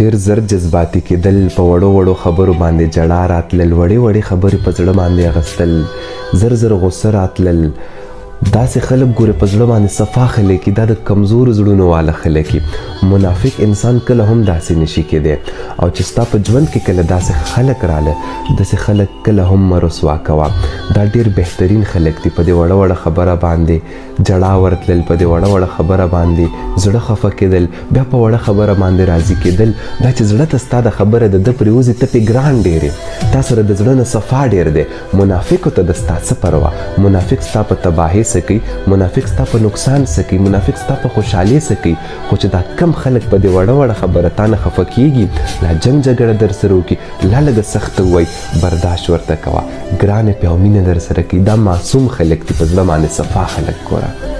ډیر زر جذباتي کېدل، په وړو وړو خبرو باندې جړا راتلل، وړې وړې خبرې په زړه باندې اخیستل، زر زر غصه راتلل. داسې خلک ګوره په زړه باندې صفا خلک دا د کمزورو زړونو والا خلک. منافق انسان کله هم داسې نشي کېدی، او چې ستا په ژوند کې کله داسې خلک راله، داسې خلک کله هم مه رسوا کوه. دا ډېر بهترین خلک دي. په دې وړه وړه خبره باندې جړا ورتلل، په دې وړه وړه خبره باندې زړه خفه کېدل، بیا په وړه خبره باندې راضي کېدل. دا چې زړه ته ستا د خبره د ده پرېوځي ته پې ګران ډېر یې، تا سره د زړه نه صفا ډېر دی. منافقو ته د ستا څه پروا؟ منافق ستا په تباهۍ څه کوي، منافق ستا په نقصان څه کوي، منافق ستا په خوشحالۍ څه کوي. خو چې دا کم خلک په دې وړه وړه خبره تا نه خفه کېږي، لا جنګ جګړه در سره وکړي، لا لږه سخته ووایي، برداشت ورته کوه، ګرانې پې او مینه در سره کوي. دا معصوم خلک دي، په زړه باندې صفا خلک ګوره.